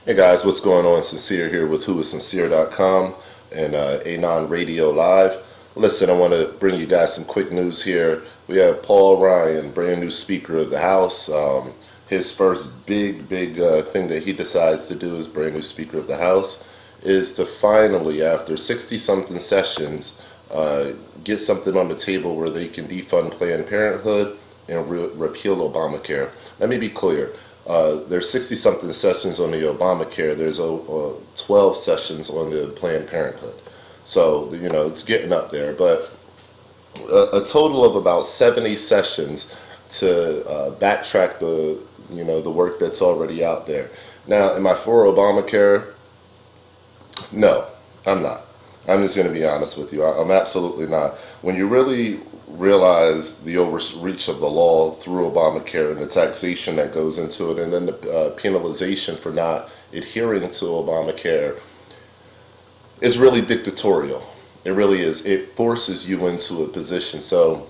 Hey guys, what's going on? Sincere here with whoissincere.com and Anon Radio Live. Listen, I want to bring you guys some quick news here. We have Paul Ryan, brand new Speaker of the House. His first big thing that he decides to do as brand new Speaker of the House is to finally, after 60-something sessions, get something on the table where they can defund Planned Parenthood and repeal Obamacare. Let me be clear. There's 60-something sessions on the Obamacare. There's 12 sessions on the Planned Parenthood. So, it's getting up there. But a total of about 70 sessions to backtrack the work that's already out there. Now, am I for Obamacare? No, I'm not. I'm just going to be honest with you. I'm absolutely not. When you really realize the overreach of the law through Obamacare and the taxation that goes into it, and then the penalization for not adhering to Obamacare, it's really dictatorial. It really is. It forces you into a position. So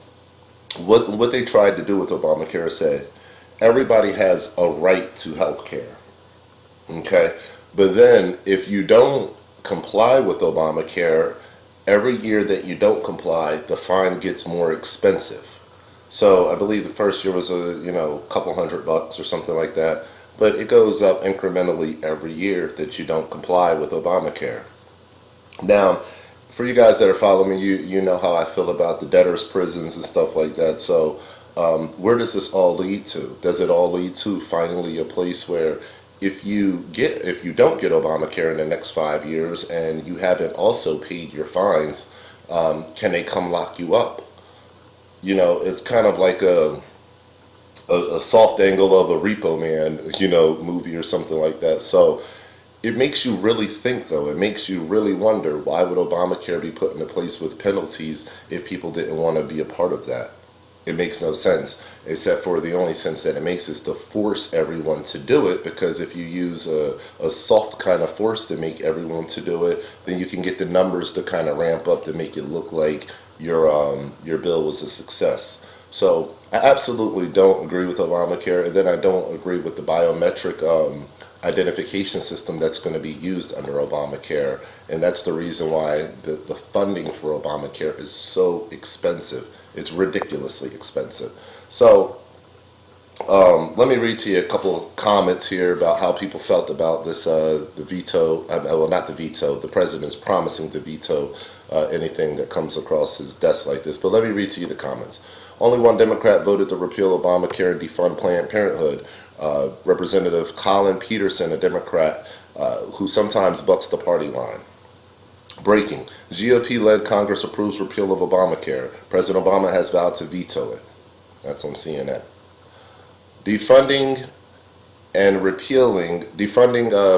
what they tried to do with Obamacare is say everybody has a right to health care. Okay? But then if you don't comply with Obamacare, every year that you don't comply, the fine gets more expensive. So I believe the first year was a couple $100 or something like that, but it goes up incrementally every year that you don't comply with Obamacare. Now, for you guys that are following me, you know how I feel about the debtors' prisons and stuff like that. So where does this all lead to? Does it all lead to finally a place where if you don't get Obamacare in the next 5 years and you haven't also paid your fines, can they come lock you up? It's kind of like a soft angle of a Repo Man, movie or something like that. So it makes you really think, though. It makes you really wonder, why would Obamacare be put into place with penalties if people didn't want to be a part of that? It makes no sense, except for the only sense that it makes is to force everyone to do it, because if you use a soft kind of force to make everyone to do it, then you can get the numbers to kind of ramp up to make it look like your bill was a success. So I absolutely don't agree with Obamacare, and then I don't agree with the biometric identification system that's going to be used under Obamacare, and that's the reason why the funding for Obamacare is so expensive. It's ridiculously expensive. So let me read to you a couple of comments here about how people felt about this, the veto, well, not the veto, the president's promising to veto anything that comes across his desk like this. But let me read to you the comments. Only one Democrat voted to repeal Obamacare and defund Planned Parenthood. Representative Colin Peterson, a Democrat who sometimes bucks the party line. Breaking. GOP-led Congress approves repeal of Obamacare. President Obama has vowed to veto it. That's on CNN. Defunding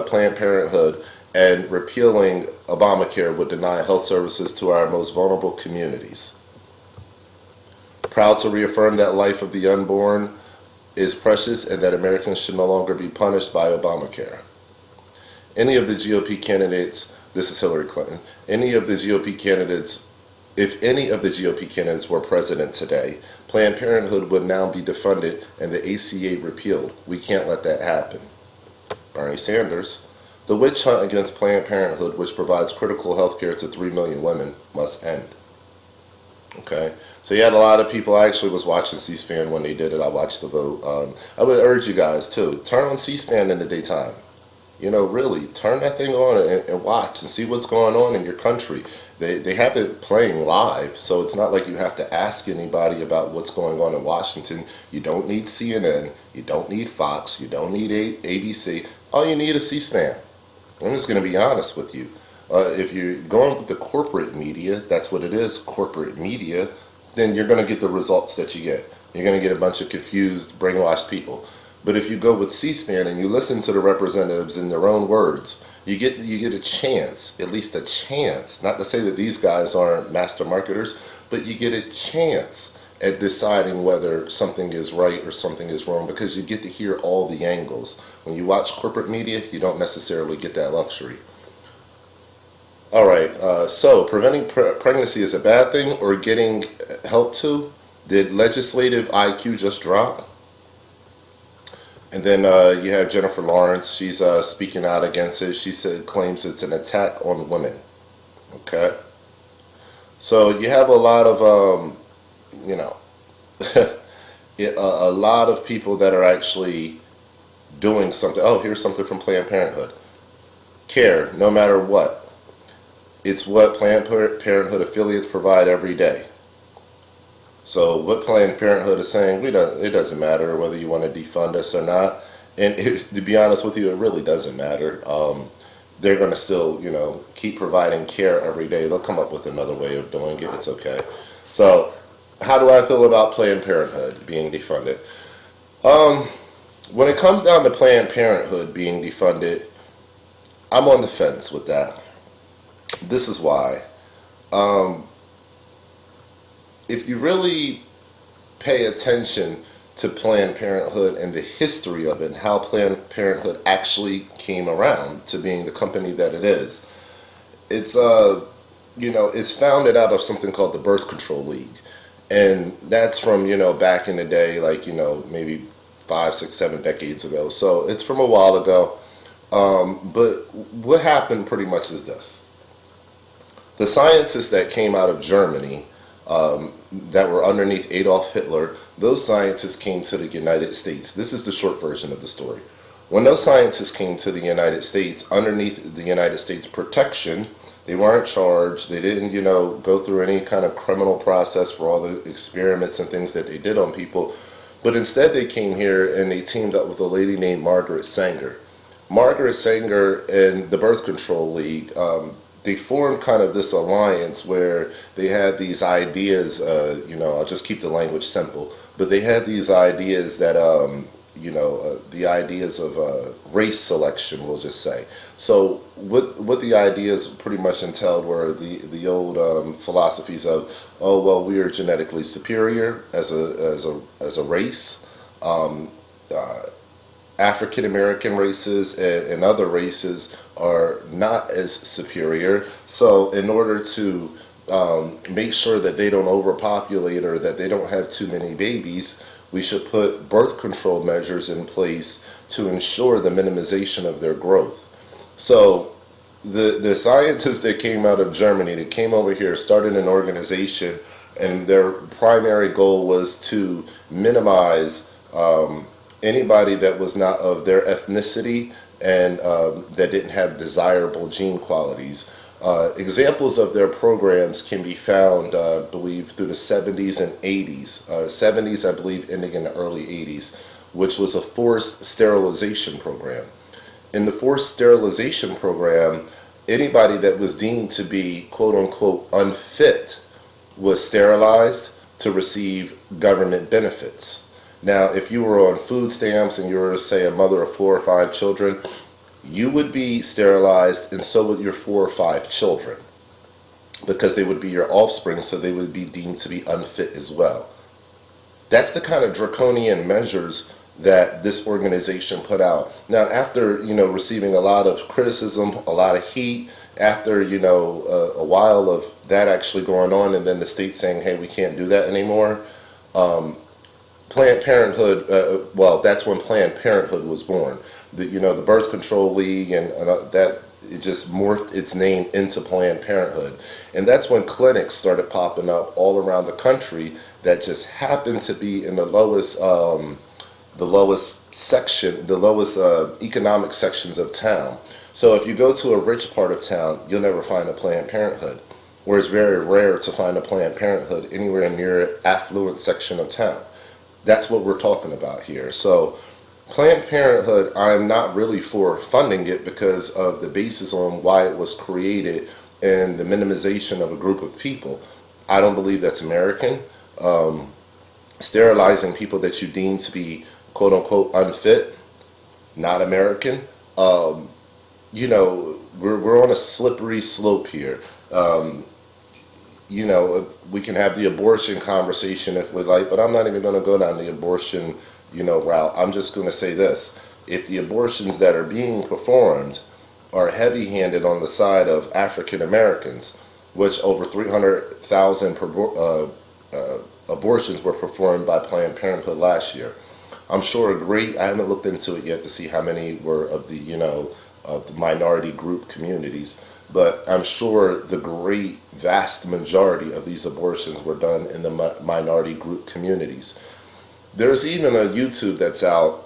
Planned Parenthood and repealing Obamacare would deny health services to our most vulnerable communities. Proud to reaffirm that life of the unborn is precious and that Americans should no longer be punished by Obamacare. Any of the GOP candidates, this is Hillary Clinton, if any of the GOP candidates were president today, Planned Parenthood would now be defunded and the ACA repealed. We can't let that happen. Bernie Sanders, the witch hunt against Planned Parenthood, which provides critical health care to 3 million women, must end. Okay, so you had a lot of people. I actually was watching C-SPAN when they did it. I watched the vote. I would urge you guys too, turn on C-SPAN in the daytime. Really turn that thing on and watch and see what's going on in your country. They have it playing live, so it's not like you have to ask anybody about what's going on in Washington. You don't need CNN, you don't need Fox, you don't need ABC. All you need is C-SPAN. I'm just going to be honest with you. If you're going with the corporate media, that's what it is, corporate media, then you're going to get the results that you get. You're going to get a bunch of confused, brainwashed people. But if you go with C-SPAN and you listen to the representatives in their own words, you get a chance, at least a chance, not to say that these guys aren't master marketers, but you get a chance at deciding whether something is right or something is wrong, because you get to hear all the angles. When you watch corporate media, you don't necessarily get that luxury. All right, so preventing pregnancy is a bad thing or getting help to? Did legislative IQ just drop? And then you have Jennifer Lawrence. She's speaking out against it. She claims it's an attack on women. Okay, so you have a lot of you know a lot of people that are actually doing something. Oh, here's something from Planned Parenthood. Care, no matter what. It's what Planned Parenthood affiliates provide every day. So what Planned Parenthood is saying, it doesn't matter whether you want to defund us or not. And to be honest with you, it really doesn't matter. They're going to still, keep providing care every day. They'll come up with another way of doing it. It's okay. So how do I feel about Planned Parenthood being defunded? When it comes down to Planned Parenthood being defunded, I'm on the fence with that. This is why. If you really pay attention to Planned Parenthood and the history of it and how Planned Parenthood actually came around to being the company that it is, it's it's founded out of something called the Birth Control League, and that's from back in the day, like maybe 5, 6, 7 decades ago. So it's from a while ago. But what happened pretty much is this: the scientists that came out of Germany, that were underneath Adolf Hitler, those scientists came to the United States. This is the short version of the story. When those scientists came to the United States, underneath the United States protection, they weren't charged. They didn't, go through any kind of criminal process for all the experiments and things that they did on people. But instead they came here and they teamed up with a lady named Margaret Sanger. Margaret Sanger and the Birth Control League, they formed kind of this alliance where they had these ideas, I'll just keep the language simple, but they had these ideas that, the ideas of race selection, we'll just say. So what the ideas pretty much entailed were the old philosophies of, oh, well, we are genetically superior as a race. African American races and other races are not as superior. So in order to make sure that they don't overpopulate or that they don't have too many babies, we should put birth control measures in place to ensure the minimization of their growth. So the scientists that came out of Germany, that came over here, started an organization, and their primary goal was to minimize anybody that was not of their ethnicity and that didn't have desirable gene qualities. Examples of their programs can be found, I believe, through the 70s and 80s. 70s, I believe, ending in the early 80s, which was a forced sterilization program. In the forced sterilization program, anybody that was deemed to be quote-unquote unfit was sterilized to receive government benefits. Now, if you were on food stamps and you were, say, a mother of 4 or 5 children, you would be sterilized, and so would your 4 or 5 children, because they would be your offspring, so they would be deemed to be unfit as well. That's the kind of draconian measures that this organization put out. Now, after receiving a lot of criticism, a lot of heat, after a while of that actually going on, and then the state saying, "Hey, we can't do that anymore." Planned Parenthood, that's when Planned Parenthood was born. The Birth Control League and that, it just morphed its name into Planned Parenthood. And that's when clinics started popping up all around the country that just happened to be in the lowest economic sections of town. So if you go to a rich part of town, you'll never find a Planned Parenthood, where it's very rare to find a Planned Parenthood anywhere near an affluent section of town. That's what we're talking about here. So Planned Parenthood, I'm not really for funding it because of the basis on why it was created and the minimization of a group of people. I don't believe that's American. Sterilizing people that you deem to be quote-unquote unfit, not American. We're on a slippery slope here. We can have the abortion conversation if we like, but I'm not even going to go down the abortion, route. I'm just going to say this: if the abortions that are being performed are heavy-handed on the side of African Americans, which over 300,000 abortions were performed by Planned Parenthood last year. I'm sure I haven't looked into it yet to see how many were of the, of the minority group communities, but I'm sure the great vast majority of these abortions were done in the minority group communities. There's even a YouTube that's out,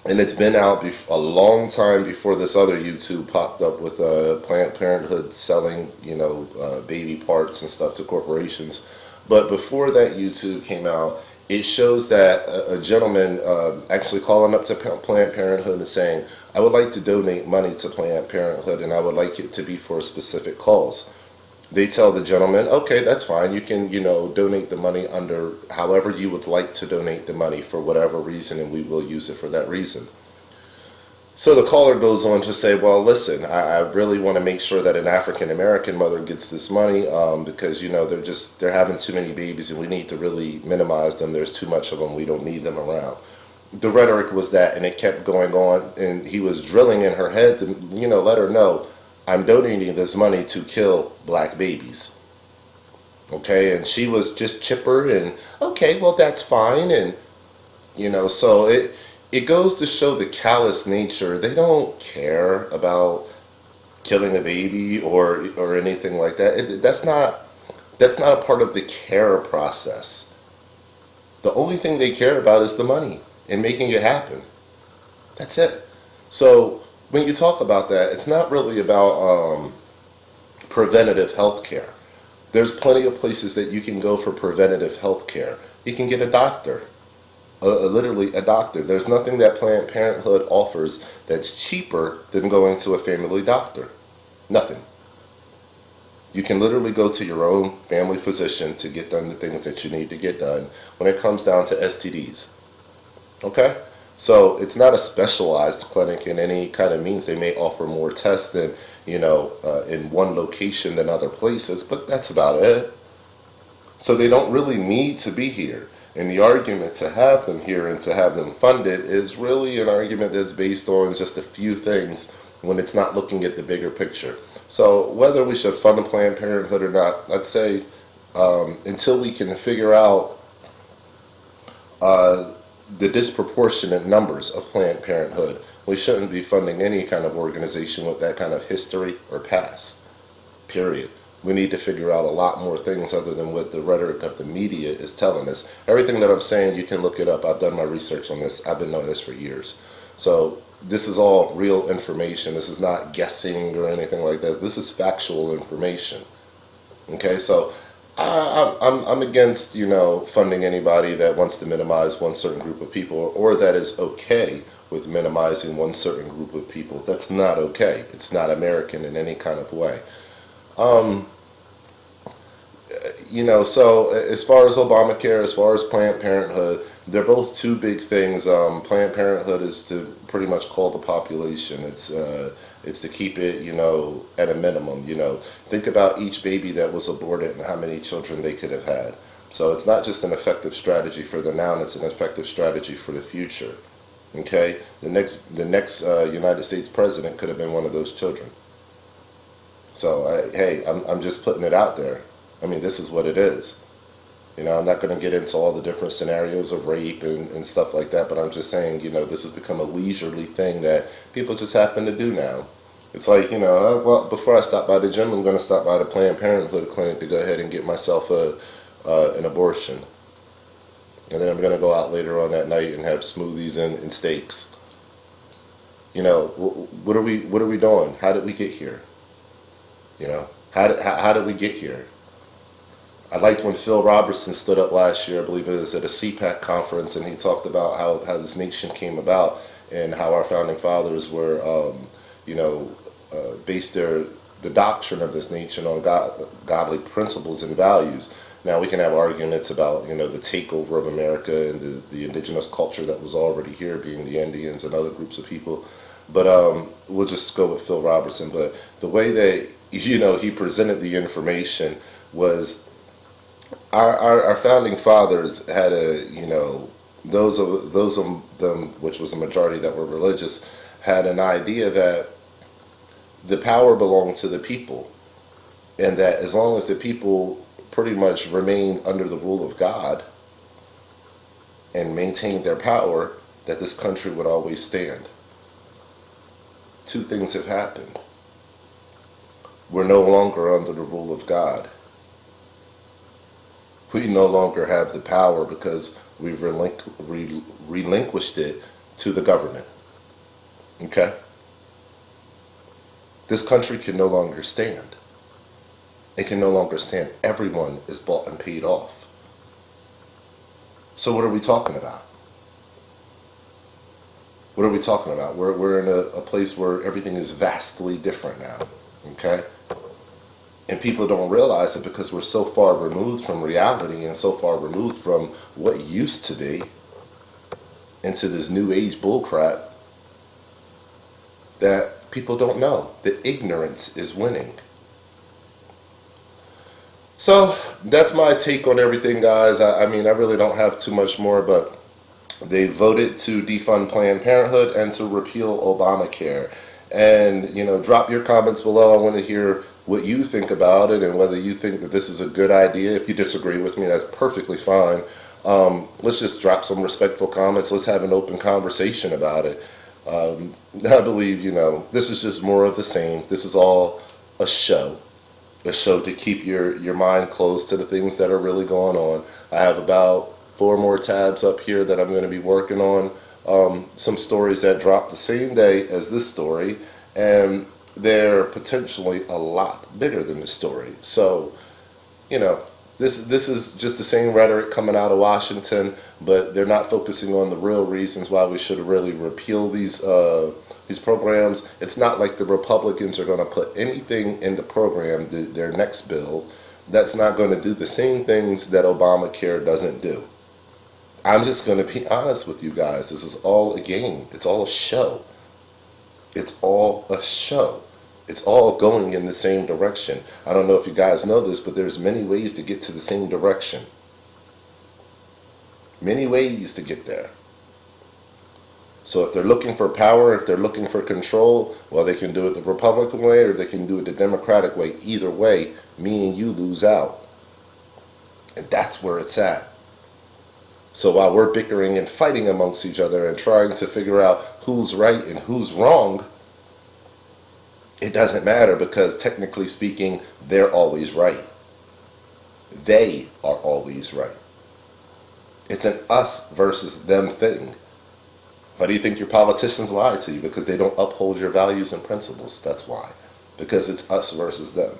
and it's been out a long time before this other YouTube popped up with Planned Parenthood selling, baby parts and stuff to corporations. But before that YouTube came out, it shows that a gentleman actually calling up to Planned Parenthood and saying, I would like to donate money to Planned Parenthood, and I would like it to be for a specific cause. They tell the gentleman, okay, that's fine. You can, donate the money under however you would like to donate the money for whatever reason, and we will use it for that reason. So the caller goes on to say, well, listen, I really want to make sure that an African American mother gets this money because, they're having too many babies and we need to really minimize them. There's too much of them. We don't need them around. The rhetoric was that, and it kept going on, and he was drilling in her head to, let her know, I'm donating this money to kill black babies. Okay, and she was just chipper and, okay, well, that's fine. And, so it goes to show the callous nature. They don't care about killing a baby or anything like that. That's not a part of the care process. The only thing they care about is the money and making it happen. That's it. So when you talk about that, it's not really about preventative health care. There's plenty of places that you can go for preventative health care. You can get a doctor, literally a doctor. There's nothing that Planned Parenthood offers that's cheaper than going to a family doctor. Nothing. You can literally go to your own family physician to get done the things that you need to get done when it comes down to STDs. Okay? So it's not a specialized clinic in any kind of means. They may offer more tests than, in one location than other places, but that's about it. So they don't really need to be here. And the argument to have them here and to have them funded is really an argument that's based on just a few things when it's not looking at the bigger picture. So whether we should fund a Planned Parenthood or not, let's say until we can figure out the disproportionate numbers of Planned Parenthood, we shouldn't be funding any kind of organization with that kind of history or past, period. We need to figure out a lot more things other than what the rhetoric of the media is telling us. Everything that I'm saying, you can look it up. I've done my research on this. I've been knowing this for years. So this is all real information. This is not guessing or anything like that. This is factual information. Okay, so I'm against, funding anybody that wants to minimize one certain group of people or that is okay with minimizing one certain group of people. That's not okay. It's not American in any kind of way. So as far as Obamacare, as far as Planned Parenthood, they're both two big things. Planned Parenthood is to pretty much call the population. It's to keep it, at a minimum. Think about each baby that was aborted and how many children they could have had. So it's not just an effective strategy for the now, it's an effective strategy for the future. Okay, the next United States president could have been one of those children. So I'm just putting it out there. I mean, this is what it is. I'm not going to get into all the different scenarios of rape and stuff like that, but I'm just saying, this has become a leisurely thing that people just happen to do now. It's like, well, before I stop by the gym, I'm going to stop by the Planned Parenthood clinic to go ahead and get myself an abortion. And then I'm going to go out later on that night and have smoothies and steaks. What are we doing? How did we get here? How did we get here? I liked when Phil Robertson stood up last year, I believe it was at a CPAC conference, and he talked about how this nation came about and how our founding fathers were, based the doctrine of this nation on godly principles and values. Now we can have arguments about, the takeover of America and the indigenous culture that was already here, being the Indians and other groups of people. But we'll just go with Phil Robertson. But the way that, he presented the information was our founding fathers had those of them, which was the majority that were religious, had an idea that the power belonged to the people, and that as long as the people pretty much remained under the rule of God and maintained their power, that this country would always stand. Two things have happened. We're no longer under the rule of God. We no longer have the power because we've relinquished it to the government. Okay? This country can no longer stand. It can no longer stand. Everyone is bought and paid off. So what are we talking about? What are we talking about? We're in a place where everything is vastly different now. Okay? And people don't realize it because we're so far removed from reality and so far removed from what used to be into this new age bullcrap that people don't know that ignorance is winning. So that's my take on everything, guys. I mean, I really don't have too much more, but they voted to defund Planned Parenthood and to repeal Obamacare. And, drop your comments below. I want to hear what you think about it and whether you think that this is a good idea. If you disagree with me, that's perfectly fine. Let's just drop some respectful comments. Let's have an open conversation about it. I believe, this is just more of the same. This is all a show to keep your mind close to the things that are really going on. I have about 4 more tabs up here that I'm going to be working on. Some stories that drop the same day as this story, and they're potentially a lot bigger than this story. So, this is just the same rhetoric coming out of Washington, but they're not focusing on the real reasons why we should really repeal these programs. It's not like the Republicans are going to put anything in the program, their next bill, that's not going to do the same things that Obamacare doesn't do. I'm just going to be honest with you guys. This is all a game. It's all a show. It's all a show. It's all going in the same direction. I don't know if you guys know this, but there's many ways to get to the same direction. Many ways to get there. So if they're looking for power, if they're looking for control, well, they can do it the Republican way or they can do it the Democratic way. Either way, me and you lose out. And that's where it's at. So while we're bickering and fighting amongst each other and trying to figure out who's right and who's wrong, it doesn't matter because technically speaking, they're always right. They are always right. It's an us versus them thing. Why do you think your politicians lie to you? Because they don't uphold your values and principles. That's why. Because it's us versus them.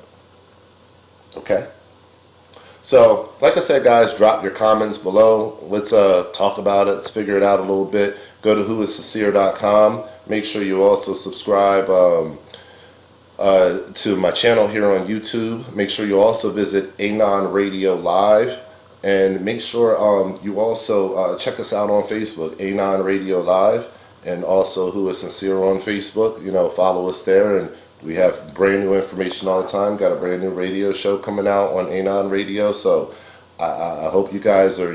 Okay? So, like I said, guys, drop your comments below. Let's talk about it. Let's figure it out a little bit. Go to whoissincere.com. Make sure you also subscribe to my channel here on YouTube. Make sure you also visit Anon Radio Live. And make sure you also check us out on Facebook, Anon Radio Live. And also Who Is Sincere on Facebook. Follow us there. And we have brand new information all the time. Got a brand new radio show coming out on Anon Radio. So I hope you guys are,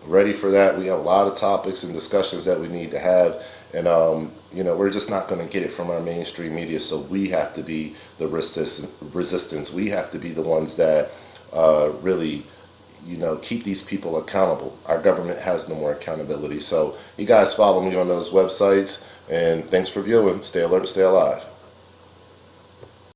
ready for that. We have a lot of topics and discussions that we need to have. And, we're just not going to get it from our mainstream media. So we have to be the resistance. We have to be the ones that really, keep these people accountable. Our government has no more accountability. So you guys follow me on those websites. And thanks for viewing. Stay alert, stay alive.